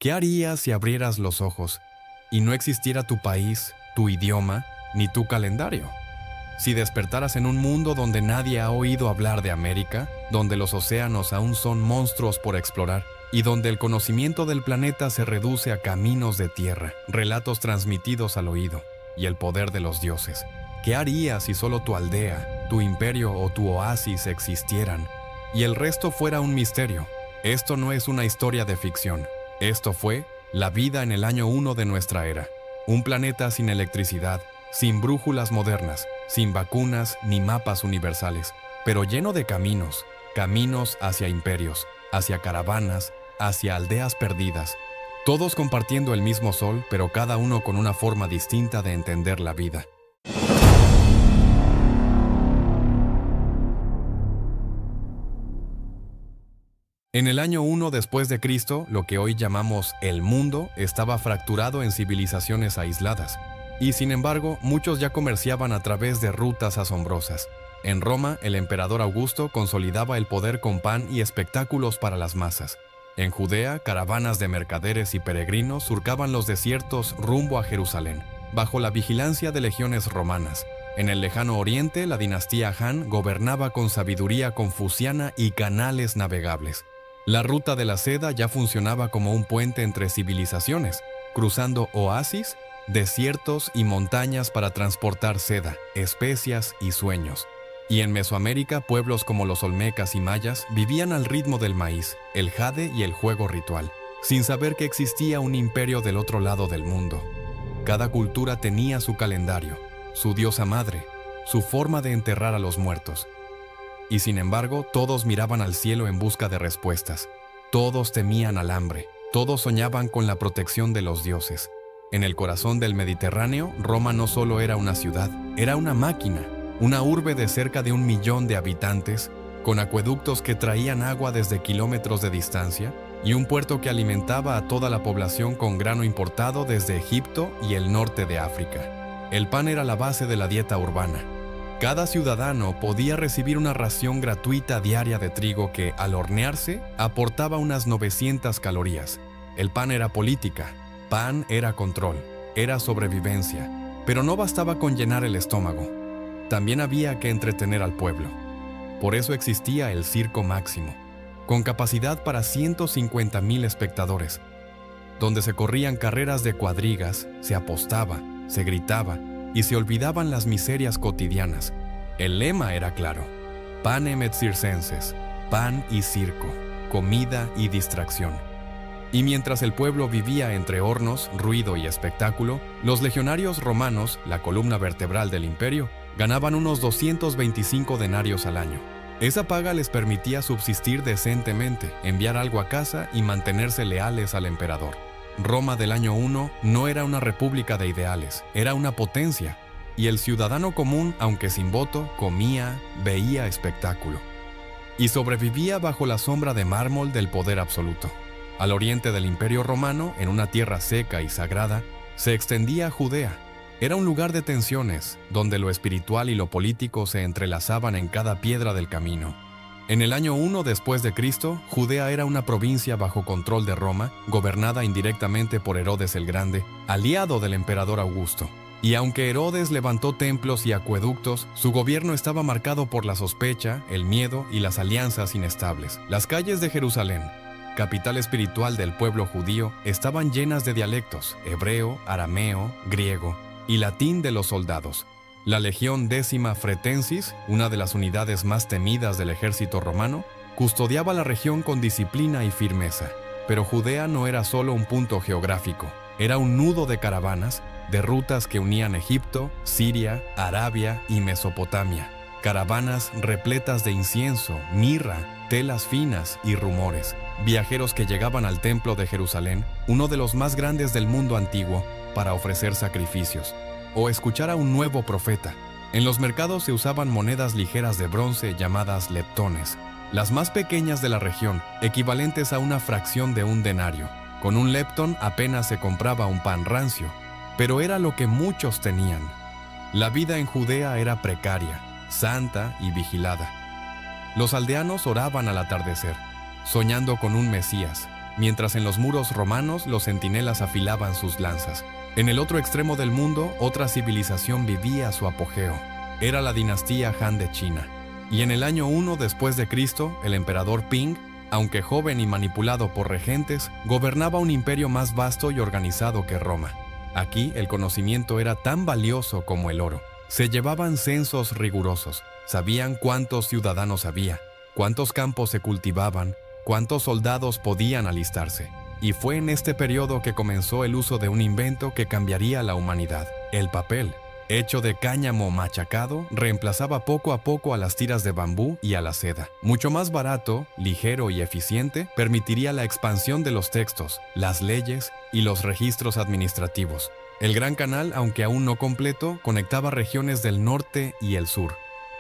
¿Qué harías si abrieras los ojos y no existiera tu país, tu idioma, ni tu calendario? Si despertaras en un mundo donde nadie ha oído hablar de América, donde los océanos aún son monstruos por explorar, y donde el conocimiento del planeta se reduce a caminos de tierra, relatos transmitidos al oído, y el poder de los dioses. ¿Qué harías si solo tu aldea, tu imperio o tu oasis existieran, y el resto fuera un misterio? Esto no es una historia de ficción. Esto fue la vida en el año 1 de nuestra era. Un planeta sin electricidad, sin brújulas modernas, sin vacunas ni mapas universales, pero lleno de caminos, caminos hacia imperios, hacia caravanas, hacia aldeas perdidas, todos compartiendo el mismo sol, pero cada uno con una forma distinta de entender la vida. En el año 1 después de Cristo, lo que hoy llamamos el mundo estaba fracturado en civilizaciones aisladas, y sin embargo, muchos ya comerciaban a través de rutas asombrosas. En Roma, el emperador Augusto consolidaba el poder con pan y espectáculos para las masas. En Judea, caravanas de mercaderes y peregrinos surcaban los desiertos rumbo a Jerusalén, bajo la vigilancia de legiones romanas. En el lejano oriente, la dinastía Han gobernaba con sabiduría confuciana y canales navegables. La ruta de la seda ya funcionaba como un puente entre civilizaciones, cruzando oasis, desiertos y montañas para transportar seda, especias y sueños. Y en Mesoamérica, pueblos como los olmecas y mayas vivían al ritmo del maíz, el jade y el juego ritual, sin saber que existía un imperio del otro lado del mundo. Cada cultura tenía su calendario, su diosa madre, su forma de enterrar a los muertos. Y sin embargo, todos miraban al cielo en busca de respuestas. Todos temían al hambre, todos soñaban con la protección de los dioses. En el corazón del Mediterráneo, Roma no solo era una ciudad, era una máquina, una urbe de cerca de 1 millón de habitantes, con acueductos que traían agua desde kilómetros de distancia y un puerto que alimentaba a toda la población con grano importado desde Egipto y el norte de África. El pan era la base de la dieta urbana. Cada ciudadano podía recibir una ración gratuita diaria de trigo que, al hornearse, aportaba unas 900 calorías. El pan era política, pan era control, era sobrevivencia, pero no bastaba con llenar el estómago. También había que entretener al pueblo. Por eso existía el Circo Máximo, con capacidad para 150,000 espectadores, donde se corrían carreras de cuadrigas, se apostaba, se gritaba y se olvidaban las miserias cotidianas. El lema era claro: panem et circenses, pan y circo, comida y distracción. Y mientras el pueblo vivía entre hornos, ruido y espectáculo, los legionarios romanos, la columna vertebral del imperio, ganaban unos 225 denarios al año. Esa paga les permitía subsistir decentemente, enviar algo a casa y mantenerse leales al emperador. Roma del año 1 no era una república de ideales, era una potencia, y el ciudadano común, aunque sin voto, comía, veía espectáculo. Y sobrevivía bajo la sombra de mármol del poder absoluto. Al oriente del Imperio Romano, en una tierra seca y sagrada, se extendía Judea. Era un lugar de tensiones, donde lo espiritual y lo político se entrelazaban en cada piedra del camino. En el año 1 después de Cristo, Judea era una provincia bajo control de Roma, gobernada indirectamente por Herodes el Grande, aliado del emperador Augusto. Y aunque Herodes levantó templos y acueductos, su gobierno estaba marcado por la sospecha, el miedo y las alianzas inestables. Las calles de Jerusalén, capital espiritual del pueblo judío, estaban llenas de dialectos: hebreo, arameo, griego y latín de los soldados. La Legión Décima Fretensis, una de las unidades más temidas del ejército romano, custodiaba la región con disciplina y firmeza. Pero Judea no era solo un punto geográfico, era un nudo de caravanas, de rutas que unían Egipto, Siria, Arabia y Mesopotamia. Caravanas repletas de incienso, mirra, telas finas y rumores. Viajeros que llegaban al templo de Jerusalén, uno de los más grandes del mundo antiguo, para ofrecer sacrificios o escuchar a un nuevo profeta. En los mercados se usaban monedas ligeras de bronce llamadas leptones, las más pequeñas de la región, equivalentes a una fracción de un denario. Con un lepton apenas se compraba un pan rancio, pero era lo que muchos tenían. La vida en Judea era precaria, santa y vigilada. Los aldeanos oraban al atardecer, soñando con un Mesías, mientras en los muros romanos los centinelas afilaban sus lanzas. En el otro extremo del mundo, otra civilización vivía su apogeo. Era la dinastía Han de China. Y en el año 1 después de Cristo, el emperador Ping, aunque joven y manipulado por regentes, gobernaba un imperio más vasto y organizado que Roma. Aquí el conocimiento era tan valioso como el oro. Se llevaban censos rigurosos, sabían cuántos ciudadanos había, cuántos campos se cultivaban, cuántos soldados podían alistarse. Y fue en este periodo que comenzó el uso de un invento que cambiaría la humanidad: el papel. Hecho de cáñamo machacado, reemplazaba poco a poco a las tiras de bambú y a la seda. Mucho más barato, ligero y eficiente, permitiría la expansión de los textos, las leyes y los registros administrativos. El Gran Canal, aunque aún no completo, conectaba regiones del norte y el sur.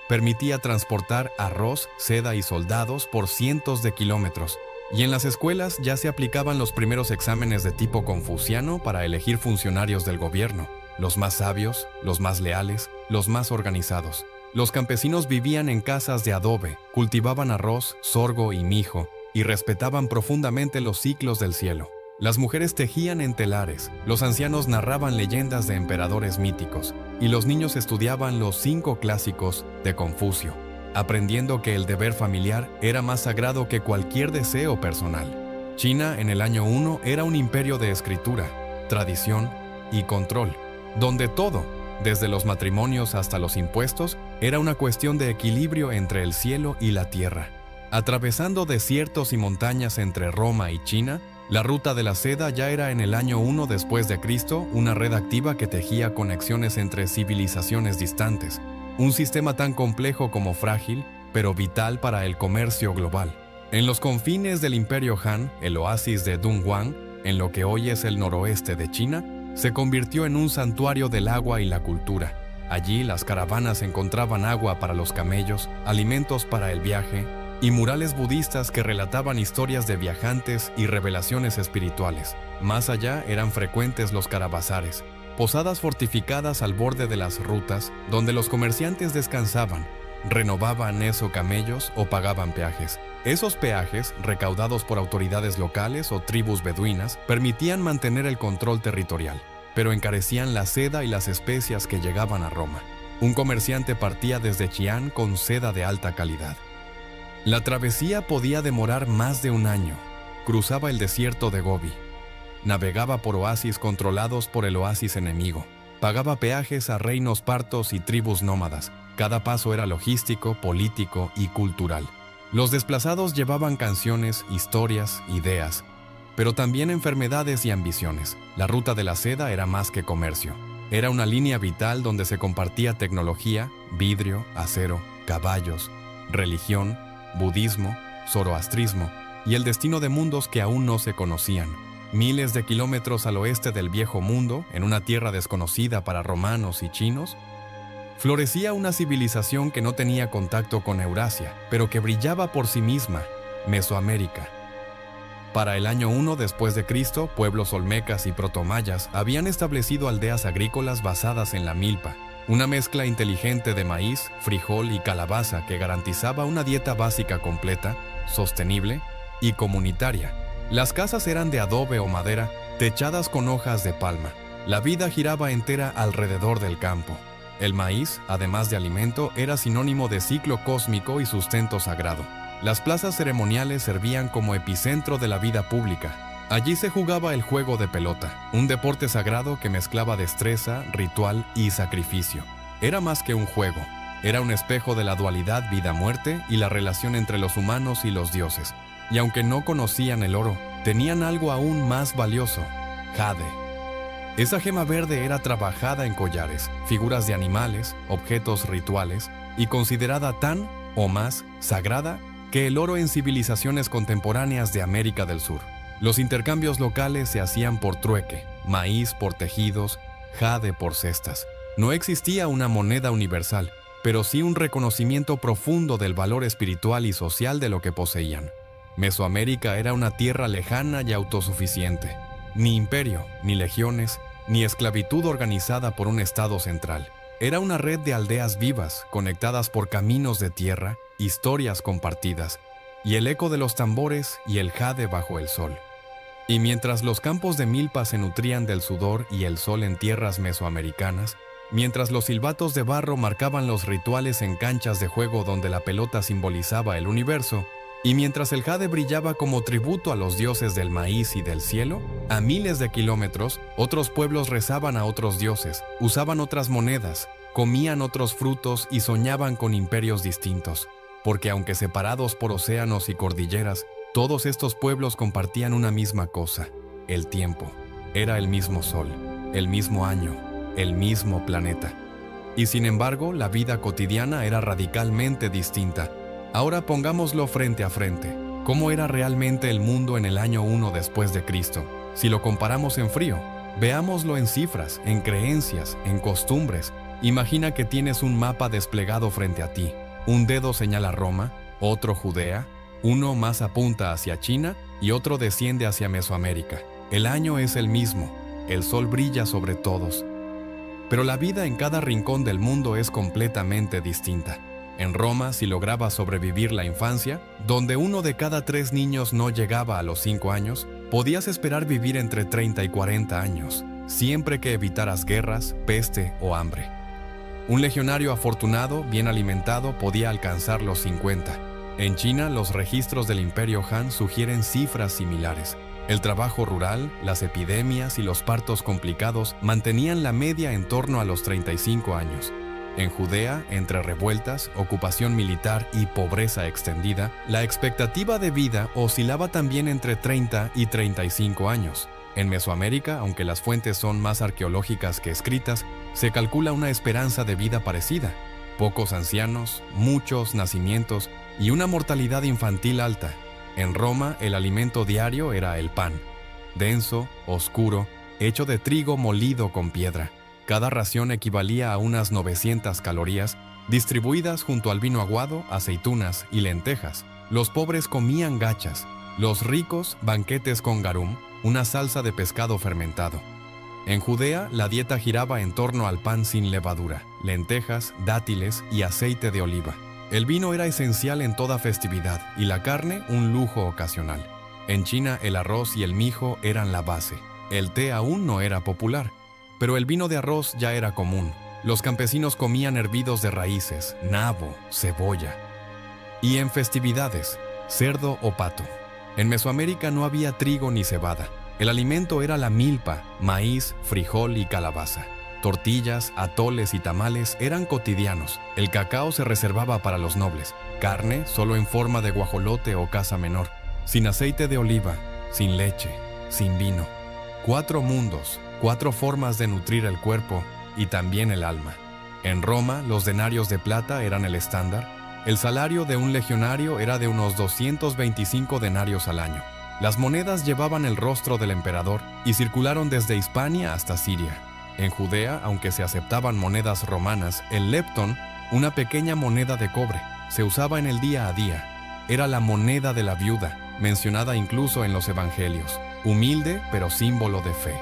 Permitía transportar arroz, seda y soldados por cientos de kilómetros. Y en las escuelas ya se aplicaban los primeros exámenes de tipo confuciano para elegir funcionarios del gobierno. Los más sabios, los más leales, los más organizados. Los campesinos vivían en casas de adobe, cultivaban arroz, sorgo y mijo, y respetaban profundamente los ciclos del cielo. Las mujeres tejían en telares, los ancianos narraban leyendas de emperadores míticos, y los niños estudiaban los 5 clásicos de Confucio, aprendiendo que el deber familiar era más sagrado que cualquier deseo personal. China, en el año 1, era un imperio de escritura, tradición y control, donde todo, desde los matrimonios hasta los impuestos, era una cuestión de equilibrio entre el cielo y la tierra. Atravesando desiertos y montañas entre Roma y China, la ruta de la seda ya era en el año 1 después de Cristo una red activa que tejía conexiones entre civilizaciones distantes, un sistema tan complejo como frágil, pero vital para el comercio global. En los confines del Imperio Han, el oasis de Dunhuang, en lo que hoy es el noroeste de China, se convirtió en un santuario del agua y la cultura. Allí las caravanas encontraban agua para los camellos, alimentos para el viaje y murales budistas que relataban historias de viajantes y revelaciones espirituales. Más allá eran frecuentes los carabazares, posadas fortificadas al borde de las rutas donde los comerciantes descansaban, renovaban camellos o pagaban peajes. Esos peajes, recaudados por autoridades locales o tribus beduinas, permitían mantener el control territorial, pero encarecían la seda y las especias que llegaban a Roma. Un comerciante partía desde Xi'an con seda de alta calidad. La travesía podía demorar más de un año. Cruzaba el desierto de Gobi. Navegaba por oasis controlados por el oasis enemigo. Pagaba peajes a reinos partos y tribus nómadas. Cada paso era logístico, político y cultural. Los desplazados llevaban canciones, historias, ideas, pero también enfermedades y ambiciones. La ruta de la seda era más que comercio. Era una línea vital donde se compartía tecnología, vidrio, acero, caballos, religión, budismo, zoroastrismo y el destino de mundos que aún no se conocían. Miles de kilómetros al oeste del viejo mundo, en una tierra desconocida para romanos y chinos, florecía una civilización que no tenía contacto con Eurasia, pero que brillaba por sí misma, Mesoamérica. Para el año 1 después de Cristo, pueblos olmecas y protomayas habían establecido aldeas agrícolas basadas en la milpa, una mezcla inteligente de maíz, frijol y calabaza que garantizaba una dieta básica completa, sostenible y comunitaria. Las casas eran de adobe o madera, techadas con hojas de palma. La vida giraba entera alrededor del campo. El maíz, además de alimento, era sinónimo de ciclo cósmico y sustento sagrado. Las plazas ceremoniales servían como epicentro de la vida pública. Allí se jugaba el juego de pelota, un deporte sagrado que mezclaba destreza, ritual y sacrificio. Era más que un juego, era un espejo de la dualidad vida-muerte y la relación entre los humanos y los dioses. Y aunque no conocían el oro, tenían algo aún más valioso: jade. Esa gema verde era trabajada en collares, figuras de animales, objetos rituales, y considerada tan, o más, sagrada que el oro en civilizaciones contemporáneas de América del Sur. Los intercambios locales se hacían por trueque, maíz por tejidos, jade por cestas. No existía una moneda universal, pero sí un reconocimiento profundo del valor espiritual y social de lo que poseían. Mesoamérica era una tierra lejana y autosuficiente. Ni imperio, ni legiones, ni esclavitud organizada por un estado central. Era una red de aldeas vivas, conectadas por caminos de tierra, historias compartidas, y el eco de los tambores y el jade bajo el sol. Y mientras los campos de milpa se nutrían del sudor y el sol en tierras mesoamericanas, mientras los silbatos de barro marcaban los rituales en canchas de juego donde la pelota simbolizaba el universo, y mientras el jade brillaba como tributo a los dioses del maíz y del cielo, a miles de kilómetros, otros pueblos rezaban a otros dioses, usaban otras monedas, comían otros frutos y soñaban con imperios distintos, porque aunque separados por océanos y cordilleras, todos estos pueblos compartían una misma cosa: el tiempo. Era el mismo sol, el mismo año, el mismo planeta. Y sin embargo, la vida cotidiana era radicalmente distinta. Ahora pongámoslo frente a frente. ¿Cómo era realmente el mundo en el año 1 después de Cristo? Si lo comparamos en frío, veámoslo en cifras, en creencias, en costumbres. Imagina que tienes un mapa desplegado frente a ti. Un dedo señala Roma, otro Judea, uno más apunta hacia China y otro desciende hacia Mesoamérica. El año es el mismo, el sol brilla sobre todos. Pero la vida en cada rincón del mundo es completamente distinta. En Roma, si lograbas sobrevivir la infancia, donde 1 de cada 3 niños no llegaba a los 5 años, podías esperar vivir entre 30 y 40 años, siempre que evitaras guerras, peste o hambre. Un legionario afortunado, bien alimentado, podía alcanzar los 50. En China, los registros del Imperio Han sugieren cifras similares. El trabajo rural, las epidemias y los partos complicados mantenían la media en torno a los 35 años. En Judea, entre revueltas, ocupación militar y pobreza extendida, la expectativa de vida oscilaba también entre 30 y 35 años. En Mesoamérica, aunque las fuentes son más arqueológicas que escritas, se calcula una esperanza de vida parecida. Pocos ancianos, muchos nacimientos y una mortalidad infantil alta. En Roma, el alimento diario era el pan, denso, oscuro, hecho de trigo molido con piedra. Cada ración equivalía a unas 900 calorías, distribuidas junto al vino aguado, aceitunas y lentejas. Los pobres comían gachas, los ricos banquetes con garum, una salsa de pescado fermentado. En Judea, la dieta giraba en torno al pan sin levadura, lentejas, dátiles y aceite de oliva. El vino era esencial en toda festividad y la carne un lujo ocasional. En China, el arroz y el mijo eran la base. El té aún no era popular, pero el vino de arroz ya era común. Los campesinos comían hervidos de raíces, nabo, cebolla. Y en festividades, cerdo o pato. En Mesoamérica no había trigo ni cebada. El alimento era la milpa, maíz, frijol y calabaza. Tortillas, atoles y tamales eran cotidianos. El cacao se reservaba para los nobles. Carne solo en forma de guajolote o caza menor. Sin aceite de oliva, sin leche, sin vino. 4 mundos, 4 formas de nutrir el cuerpo y también el alma. En Roma, los denarios de plata eran el estándar. El salario de un legionario era de unos 225 denarios al año. Las monedas llevaban el rostro del emperador y circularon desde Hispania hasta Siria. En Judea, aunque se aceptaban monedas romanas, el lepton, una pequeña moneda de cobre, se usaba en el día a día. Era la moneda de la viuda, mencionada incluso en los evangelios. Humilde, pero símbolo de fe.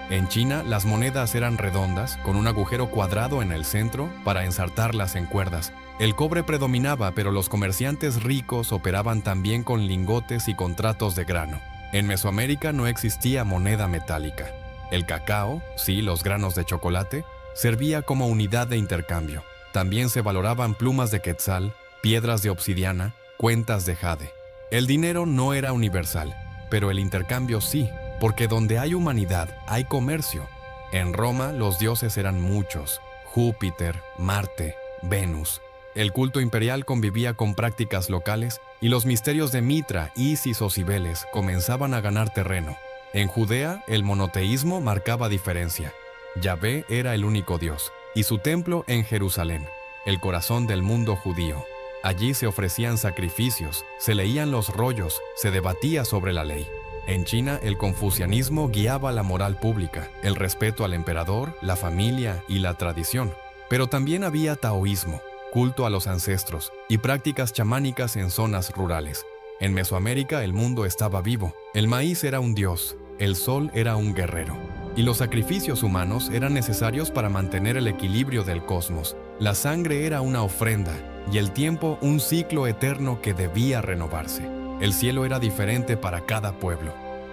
En China, las monedas eran redondas, con un agujero cuadrado en el centro para ensartarlas en cuerdas. El cobre predominaba, pero los comerciantes ricos operaban también con lingotes y contratos de grano. En Mesoamérica no existía moneda metálica. El cacao, sí, los granos de chocolate, servía como unidad de intercambio. También se valoraban plumas de quetzal, piedras de obsidiana, cuentas de jade. El dinero no era universal, pero el intercambio sí, porque donde hay humanidad hay comercio. En Roma los dioses eran muchos: Júpiter, Marte, Venus. El culto imperial convivía con prácticas locales y los misterios de Mitra, Isis o Cibeles comenzaban a ganar terreno. En Judea, el monoteísmo marcaba diferencia. Yahvé era el único Dios, y su templo en Jerusalén, el corazón del mundo judío. Allí se ofrecían sacrificios, se leían los rollos, se debatía sobre la ley. En China, el confucianismo guiaba la moral pública, el respeto al emperador, la familia y la tradición. Pero también había taoísmo, culto a los ancestros y prácticas chamánicas en zonas rurales. En Mesoamérica el mundo estaba vivo. El maíz era un dios, el sol era un guerrero, y los sacrificios humanos eran necesarios para mantener el equilibrio del cosmos. La sangre era una ofrenda y el tiempo un ciclo eterno que debía renovarse. El cielo era diferente para cada pueblo.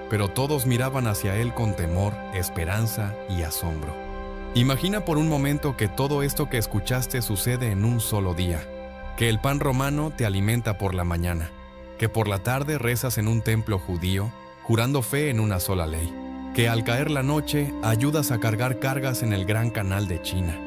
pero todos miraban hacia él con temor, esperanza y asombro. Imagina por un momento que todo esto que escuchaste sucede en un solo día, que el pan romano te alimenta por la mañana, que por la tarde rezas en un templo judío, jurando fe en una sola ley, que al caer la noche ayudas a cargar cargas en el Gran Canal de China.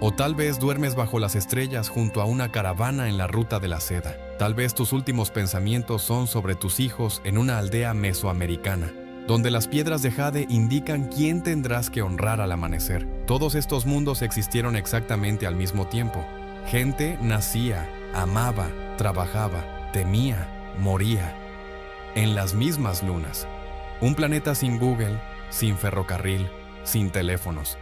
O tal vez duermes bajo las estrellas junto a una caravana en la Ruta de la Seda. Tal vez tus últimos pensamientos son sobre tus hijos en una aldea mesoamericana, donde las piedras de jade indican quién tendrás que honrar al amanecer. Todos estos mundos existieron exactamente al mismo tiempo. Gente nacía, amaba, trabajaba, temía, moría. En las mismas lunas. Un planeta sin Google, sin ferrocarril, sin teléfonos.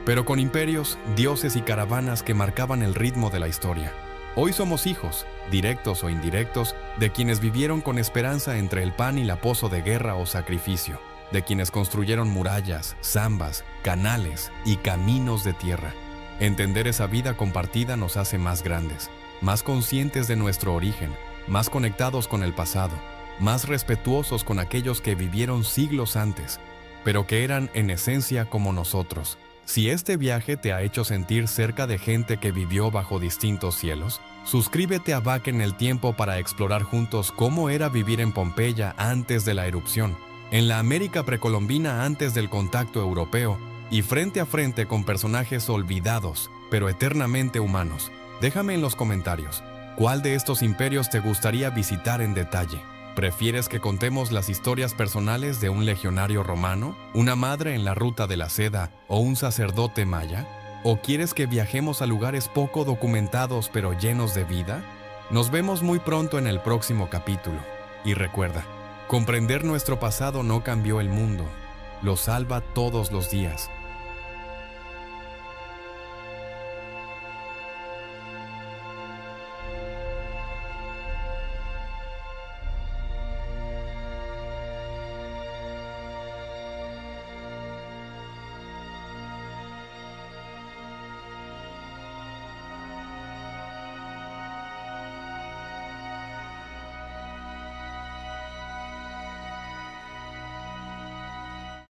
Pero con imperios, dioses y caravanas que marcaban el ritmo de la historia. Hoy somos hijos, directos o indirectos, de quienes vivieron con esperanza entre el pan y la pozo de guerra o sacrificio, de quienes construyeron murallas, zambas, canales y caminos de tierra. Entender esa vida compartida nos hace más grandes, más conscientes de nuestro origen, más conectados con el pasado, más respetuosos con aquellos que vivieron siglos antes, pero que eran en esencia como nosotros. Si este viaje te ha hecho sentir cerca de gente que vivió bajo distintos cielos, suscríbete a Back en el Tiempo para explorar juntos cómo era vivir en Pompeya antes de la erupción, en la América precolombina antes del contacto europeo y frente a frente con personajes olvidados, pero eternamente humanos. Déjame en los comentarios, ¿cuál de estos imperios te gustaría visitar en detalle? ¿Prefieres que contemos las historias personales de un legionario romano, una madre en la Ruta de la Seda o un sacerdote maya? ¿O quieres que viajemos a lugares poco documentados pero llenos de vida? Nos vemos muy pronto en el próximo capítulo. Y recuerda, comprender nuestro pasado no cambió el mundo, lo salva todos los días.